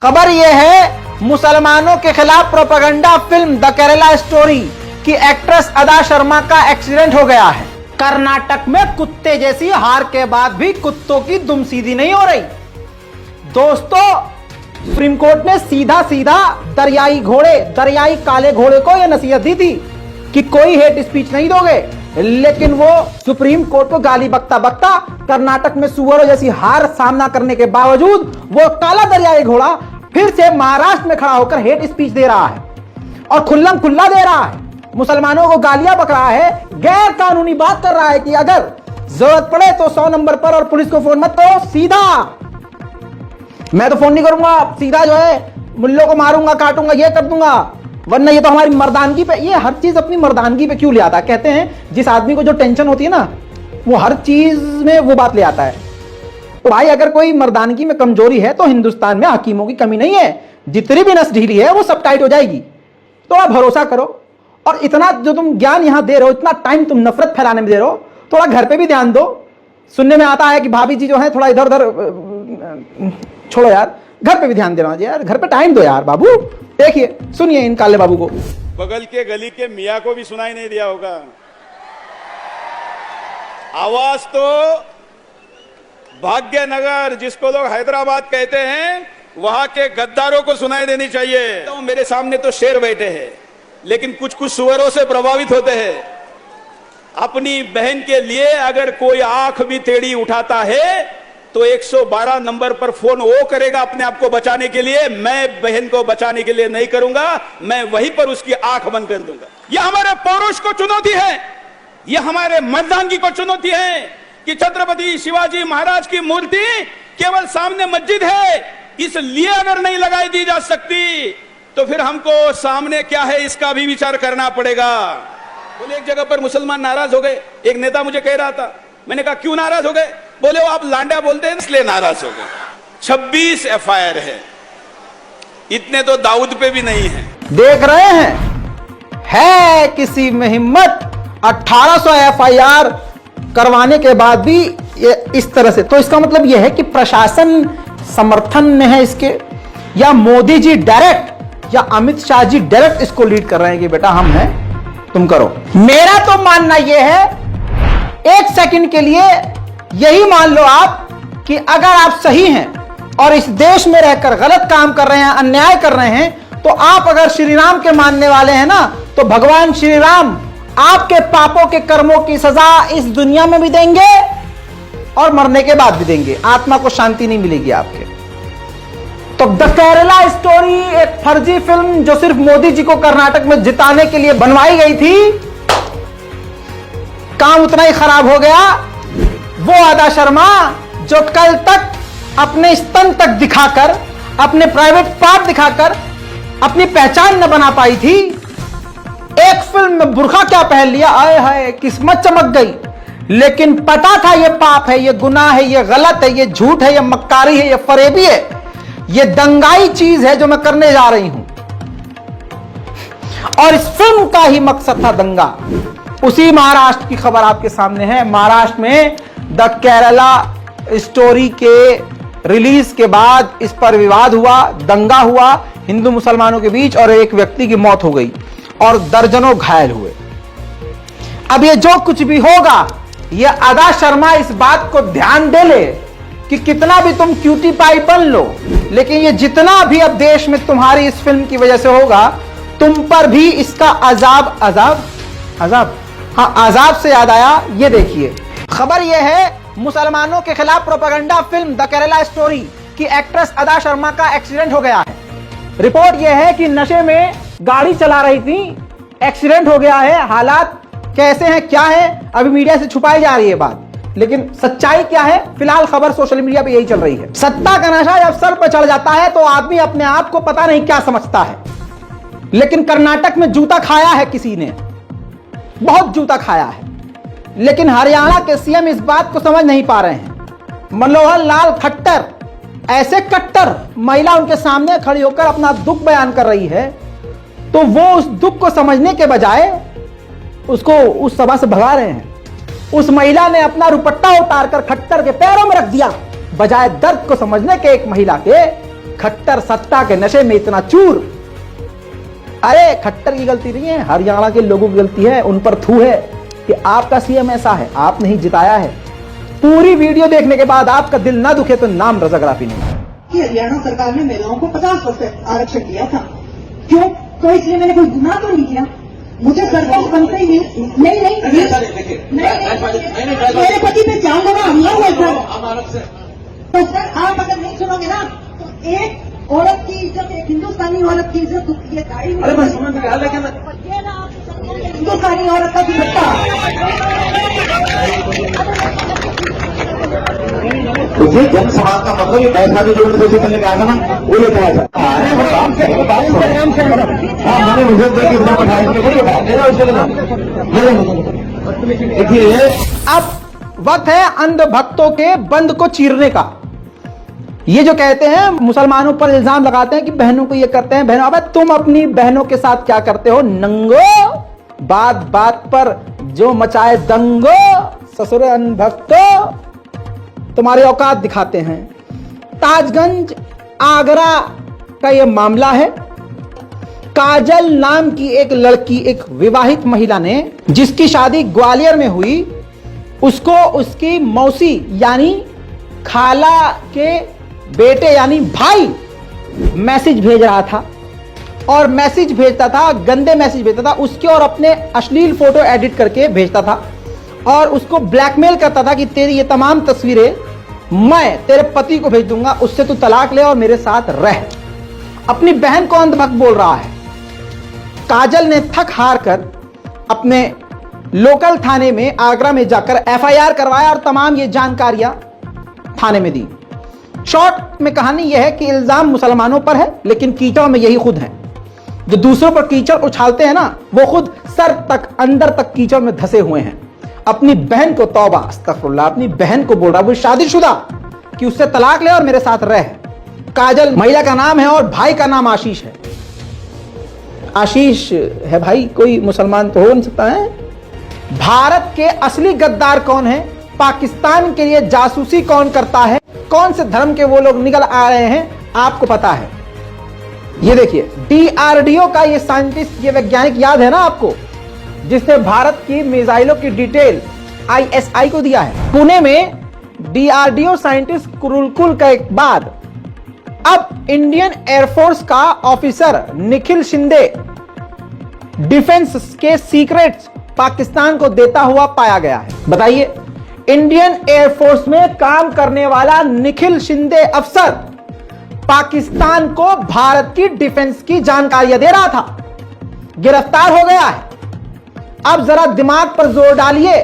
खबर यह है मुसलमानों के खिलाफ propaganda film the Kerala story की एक्ट्रेस अदा शर्मा का एक्सीडेंट हो गया है। कर्नाटक में कुत्ते जैसी हार के बाद भी कुत्तों की दुम सीधी नहीं हो रही। दोस्तों, सुप्रीम कोर्ट ने सीधा सीधा दरियाई काले घोड़े को यह नसीहत दी थी कि कोई हेट स्पीच नहीं दोगे, लेकिन वो सुप्रीम कोर्ट को गाली बकता बकता कर्नाटक में सुअरों जैसी हार सामना करने के बावजूद वो काला दरियाई घोड़ा फिर से महाराष्ट्र में खड़ा होकर हेट स्पीच दे रहा है और खुल्लम खुल्ला दे रहा है, मुसलमानों को गालियां बक रहा है, गैर कानूनी बात कर रहा है कि अगर जरूरत पड़े तो 100 नंबर पर और पुलिस को फोन मत करो, सीधा मैं तो फोन नहीं करूंगा, सीधा जो है मुल्लों को मारूंगा, काटूंगा, ये कर दूंगा, वरना ये तो हमारी मर्दानगी पे, ये हर चीज अपनी मर्दानगी पे क्यों ले आता है। कहते हैं जिस आदमी को जो टेंशन होती है ना, वो हर चीज में वो बात ले आता है। तो भाई अगर कोई मर्दानगी में कमजोरी है तो हिंदुस्तान में हकीमों की कमी नहीं है, जितनी भी नस ढीली है वो सब टाइट हो जाएगी। तो आप भरोसा करो, और इतना जो तुम ज्ञान यहां दे रहे हो, इतना टाइम तुम नफरत फैलाने में दे रहे हो, थोड़ा घर पे भी ध्यान दो। सुनने में आता है कि भाभी जी जो है थोड़ा इधर उधर, छोड़ो यार, घर पे भी ध्यान देना यार, घर पे टाइम दो यार। बाबू देखिए, सुनिए इन काले बाबू को। बगल के गली के मियाँ को भी सुनाई नहीं दिया होगा, आवाज तो भाग्यनगर, जिसको लोग हैदराबाद कहते हैं, वहां के गद्दारों को सुनाई देनी चाहिए। तो मेरे सामने तो शेर बैठे हैं, लेकिन कुछ कुछ सुअरों से प्रभावित होते हैं। अपनी बहन के लिए अगर कोई आंख भी टेढ़ी उठाता है तो 112 नंबर पर फोन वो करेगा अपने आप को बचाने के लिए। मैं बहन को बचाने के लिए नहीं करूंगा, मैं वहीं पर उसकी आंख बंद कर दूंगा। यह हमारे पौरुष को चुनौती है, यह हमारे मर्दानगी को चुनौती है कि छत्रपति शिवाजी महाराज की मूर्ति केवल सामने मस्जिद है, इसलिए अगर नहीं लगाई दी जा सकती तो फिर हमको सामने क्या है इसका भी विचार करना पड़ेगा। बोले एक जगह पर मुसलमान नाराज हो गए, एक नेता मुझे कह रहा था, मैंने कहा क्यों नाराज हो गए? बोले वो आप लांडा बोलते हैं इसलिए नाराज हो गए। 26 FIR है, इतने तो दाऊद पे भी नहीं है। देख रहे हैं, है किसी में हिम्मत 1800 FIR करवाने के बाद भी ये इस तरह से। तो इसका मतलब यह है कि प्रशासन समर्थन में है इसके, या मोदी जी डायरेक्ट या अमित शाह जी डायरेक्ट इसको लीड कर रहे हैं कि बेटा हम हैं, तुम करो। मेरा तो मानना यह है, एक सेकंड के लिए यही मान लो आप कि अगर आप सही हैं और इस देश में रहकर गलत काम कर रहे हैं, अन्याय कर रहे हैं, तो आप अगर श्री राम के मानने वाले हैं ना, तो भगवान श्री राम आपके पापों के कर्मों की सजा इस दुनिया में भी देंगे और मरने के बाद भी देंगे। आत्मा को शांति नहीं मिलेगी आपके। तो द केरला स्टोरी एक फर्जी फिल्म जो सिर्फ मोदी जी को कर्नाटक में जिताने के लिए बनवाई गई थी, काम उतना ही खराब हो गया। वो अदा शर्मा जो कल तक अपने स्तन तक दिखाकर, अपने प्राइवेट पार्ट दिखाकर अपनी पहचान न बना पाई थी, एक फिल्म में बुर्का क्या पहन लिया, आए हाय किस्मत चमक गई। लेकिन पता था ये पाप है, ये गुनाह है, ये गलत है, ये झूठ है, ये मक्कारी है, ये फरेबी है, ये दंगाई चीज है जो मैं करने जा रही हूं। और इस फिल्म का ही मकसद था दंगा। उसी महाराष्ट्र की खबर आपके सामने है। महाराष्ट्र में द केरला स्टोरी के रिलीज के बाद इस पर विवाद हुआ, दंगा हुआ हिंदू मुसलमानों के बीच, और एक व्यक्ति की मौत हो गई और दर्जनों घायल हुए। अब ये जो कुछ भी होगा, ये अदा शर्मा इस बात को ध्यान दे ले कि कितना भी तुम क्यूटी पाई बन लो, लेकिन ये जितना भी अब देश में तुम्हारी इस फिल्म की वजह से होगा, तुम पर भी इसका अजाब हाँ, अजाब से याद आया, ये देखिए खबर यह है, मुसलमानों के खिलाफ propaganda film the Kerala story की एक्ट्रेस अदा शर्मा का एक्सीडेंट हो गया है। रिपोर्ट यह है कि नशे में गाड़ी चला रही थी, एक्सीडेंट हो गया है। हालात कैसे हैं, क्या है, अभी मीडिया से छुपाई जा रही है बात, लेकिन सच्चाई क्या है, फिलहाल खबर सोशल मीडिया पे यही चल रही है। सत्ता का नशा जब सर पर चढ़ जाता है तो आदमी अपने आप को पता नहीं क्या समझता है। लेकिन कर्नाटक में जूता खाया है किसी ने, बहुत जूता खाया है। लेकिन हरियाणा के सीएम इस बात को समझ नहीं पा रहे हैं। मनोहर लाल खट्टर, ऐसे कट्टर महिला उनके सामने खड़ी होकर अपना दुख बयान कर रही है, तो वो उस दुख को समझने के बजाय उसको उस सभा से भगा रहे हैं। उस महिला ने अपना दुपट्टा उतारकर खट्टर के पैरों में रख दिया, बजाय दर्द को समझने के एक महिला के। खट्टर सत्ता के नशे में इतना चूर। अरे खट्टर की गलती नहीं है, हरियाणा के लोगों की गलती है, उन पर थू है कि आपका सीएम ऐसा है, आपने ही जिताया है। पूरी वीडियो देखने के बाद आपका दिल ना दुखे तो नाम रजाग्राफी नहीं। कि हरियाणा सरकार ने महिलाओं को 50% आरक्षण दिया था, क्यों? तो इसलिए मैंने कोई गुनाह तो नहीं किया, मुझे सरपंच बनते ही नहीं मेरे पति पे जानलेवा हमला हुआ सर। तो सर आप अगर नहीं सुनोगे ना तो एक औरत की इज्जत, एक हिंदुस्तानी औरत की इज्जत, ये गाड़ी हिंदुस्तानी औरत का दुपट्टा। ये जनसमाज का मतलब ये पैसा भी जो उनसे करने का ना वो लेता है। मैंने मुझे देखिए अब वक्त है अंधभक्तों के बंद को चीरने का। ये जो कहते हैं मुसलमानों पर इल्जाम लगाते हैं कि बहनों को ये करते हैं, बहनों, अब तुम अपनी बहनों के साथ क्या करते हो नंगो? बात बात पर जो मचाए दंगो, ससुर अंधभक्तों तुम्हारे औकात दिखाते हैं। ताजगंज आगरा का यह मामला है। काजल नाम की एक लड़की, एक विवाहित महिला ने, जिसकी शादी ग्वालियर में हुई, उसको उसकी मौसी यानी खाला के बेटे यानी भाई मैसेज भेज रहा था, और मैसेज भेजता था, गंदे मैसेज भेजता था उसके, और अपने अश्लील फोटो एडिट करके भेजता था और उसको ब्लैकमेल करता था कि तेरी ये तमाम तस्वीरें मैं तेरे पति को भेज दूंगा, उससे तू तलाक ले और मेरे साथ रह। अपनी बहन को अंधभक्त बोल रहा है। काजल ने थक हार कर अपने लोकल थाने में आगरा में जाकर एफआईआर करवाया और तमाम ये जानकारियां थाने में दी। शॉर्ट में कहानी यह है कि इल्जाम मुसलमानों पर है, लेकिन कीचड़ में यही खुद है। जो दूसरों पर कीचड़ उछालते हैं ना, वो खुद सर तक अंदर तक कीचड़ में धंसे हुए हैं। अपनी बहन को, तौबा अस्तगफुरुल्लाह, अपनी बहन को बोल रहा, वो शादीशुदा, कि उससे तलाक ले और मेरे साथ रह। काजल महिला का नाम है और भाई का नाम आशीष है। आशीष है भाई, कोई मुसलमान तो हो नहीं सकता है। भारत के असली गद्दार कौन है, पाकिस्तान के लिए जासूसी कौन करता है, कौन से धर्म के वो लोग निकल आ रहे हैं, आपको पता है। ये देखिए डीआरडीओ का ये साइंटिस्ट, ये वैज्ञानिक याद है ना आपको, जिसने भारत की मिसाइलों की डिटेल आईएसआई को दिया है। पुणे में डीआरडीओ साइंटिस्ट कुरुकुल के बाद अब इंडियन एयरफोर्स का ऑफिसर निखिल शिंदे डिफेंस के सीक्रेट्स पाकिस्तान को देता हुआ पाया गया है। बताइए, इंडियन एयरफोर्स में काम करने वाला निखिल शिंदे अफसर पाकिस्तान को भारत की डिफेंस की जानकारियां दे रहा था, गिरफ्तार हो गया है। अब जरा दिमाग पर जोर डालिए,